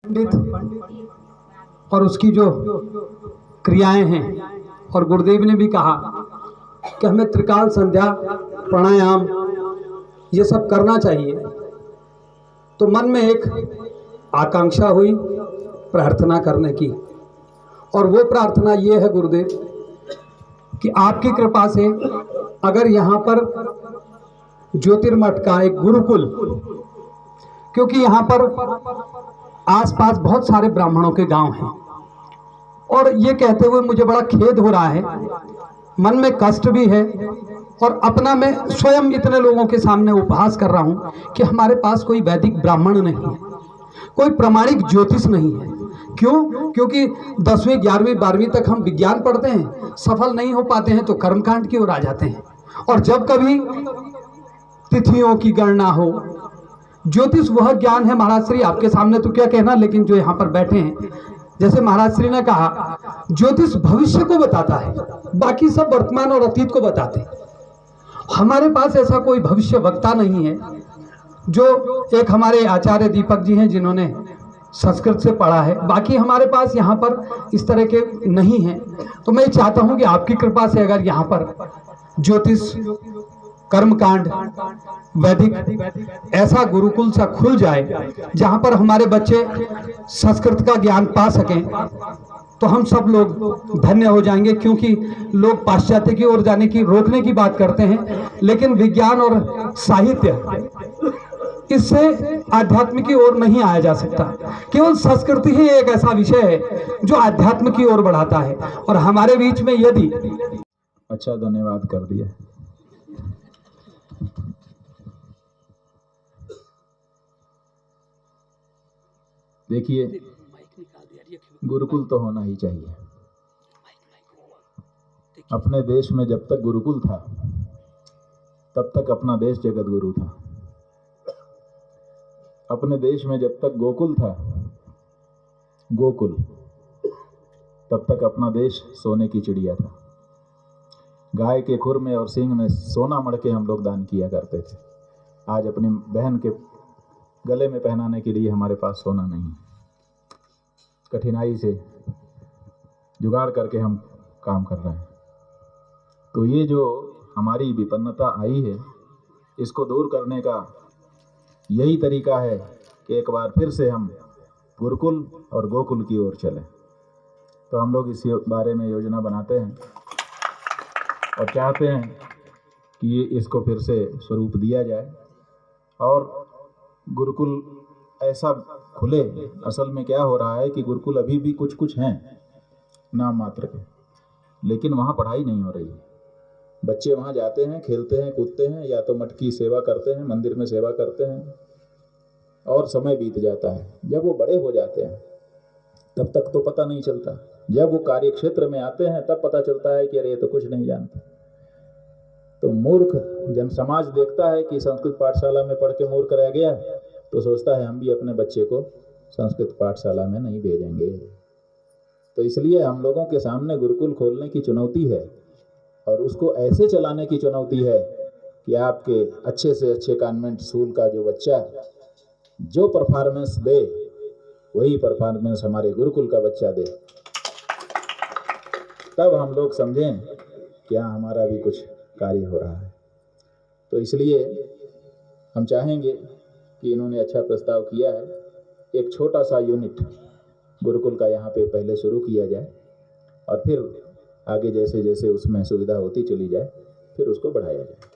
पंडित और उसकी जो क्रियाएं हैं, और गुरुदेव ने भी कहा कि हमें त्रिकाल संध्या प्राणायाम ये सब करना चाहिए। तो मन में एक आकांक्षा हुई प्रार्थना करने की, और वो प्रार्थना ये है गुरुदेव कि आपकी कृपा से अगर यहाँ पर ज्योतिर्मठ का एक गुरुकुल, क्योंकि यहाँ पर आसपास बहुत सारे ब्राह्मणों के गांव हैं, और ये कहते हुए मुझे बड़ा खेद हो रहा है, मन में कष्ट भी है, और अपना मैं स्वयं इतने लोगों के सामने उपहास कर रहा हूँ कि हमारे पास कोई वैदिक ब्राह्मण नहीं है, कोई प्रमाणिक ज्योतिष नहीं है। क्यों? क्योंकि 10वीं 11वीं 12वीं तक हम विज्ञान पढ़ते हैं, सफल नहीं हो पाते हैं तो कर्मकांड की ओर आ जाते हैं। और जब कभी तिथियों की गणना हो, ज्योतिष वह ज्ञान है महाराज श्री, आपके सामने तो क्या कहना, लेकिन जो यहाँ पर बैठे हैं, जैसे महाराज श्री ने कहा, ज्योतिष भविष्य को बताता है, बाकी सब वर्तमान और अतीत को बताते हैं। हमारे पास ऐसा कोई भविष्य वक्ता नहीं है। जो एक हमारे आचार्य दीपक जी हैं जिन्होंने संस्कृत से पढ़ा है, बाकी हमारे पास यहाँ पर इस तरह के नहीं हैं। तो मैं चाहता हूँ कि आपकी कृपा से अगर यहाँ पर ज्योतिष, कर्मकांड, वैदिक ऐसा गुरुकुल सा खुल जाए जहाँ पर हमारे बच्चे संस्कृत का ज्ञान पा सकें, तो हम सब लोग धन्य हो जाएंगे। क्योंकि लोग पाश्चात्य की ओर जाने की, रोकने की बात करते हैं, लेकिन विज्ञान और साहित्य, इससे आध्यात्म की ओर नहीं आया जा सकता। केवल संस्कृति ही एक ऐसा विषय है जो आध्यात्म की ओर बढ़ाता है। और हमारे बीच में यदि अच्छा, धन्यवाद कर दिया। देखिए, गुरुकुल तो होना ही चाहिए। अपने देश में जब तक गुरुकुल था तब तक अपना देश जगत गुरु था। अपने देश में जब तक गोकुल था, गोकुल, तब तक अपना देश सोने की चिड़िया था। गाय के खुर में और सींग में सोना मढ़ के हम लोग दान किया करते थे। आज अपनी बहन के गले में पहनाने के लिए हमारे पास सोना नहीं, कठिनाई से जुगाड़ करके हम काम कर रहे हैं। तो ये जो हमारी विपन्नता आई है, इसको दूर करने का यही तरीका है कि एक बार फिर से हम गुरुकुल और गोकुल की ओर चलें। तो हम लोग इस बारे में योजना बनाते हैं और चाहते हैं कि इसको फिर से स्वरूप दिया जाए और गुरुकुल ऐसा खुले। असल में क्या हो रहा है कि गुरुकुल अभी भी कुछ कुछ हैं नाम मात्र के, लेकिन वहाँ पढ़ाई नहीं हो रही। बच्चे वहाँ जाते हैं, खेलते हैं, कूदते हैं, या तो मठ की सेवा करते हैं, मंदिर में सेवा करते हैं, और समय बीत जाता है। जब वो बड़े हो जाते हैं तब तक तो पता नहीं चलता। जब वो कार्य क्षेत्र में आते हैं तब पता चलता है कि अरे ये तो कुछ नहीं जानते। तो मूर्ख जन समाज देखता है कि संस्कृत पाठशाला में पढ़ के मूर्ख रह गया, तो सोचता है हम भी अपने बच्चे को संस्कृत पाठशाला में नहीं भेजेंगे। तो इसलिए हम लोगों के सामने गुरुकुल खोलने की चुनौती है, और उसको ऐसे चलाने की चुनौती है कि आपके अच्छे से अच्छे कॉन्वेंट स्कूल का जो बच्चा जो परफॉर्मेंस दे, वही परफॉर्मेंस हमारे गुरुकुल का बच्चा दे। तब हम लोग समझें कि हाँ, हमारा भी कुछ कार्य हो रहा है। तो इसलिए हम चाहेंगे कि इन्होंने अच्छा प्रस्ताव किया है, एक छोटा सा यूनिट गुरुकुल का यहाँ पे पहले शुरू किया जाए, और फिर आगे जैसे जैसे उसमें सुविधा होती चली जाए, फिर उसको बढ़ाया जाए।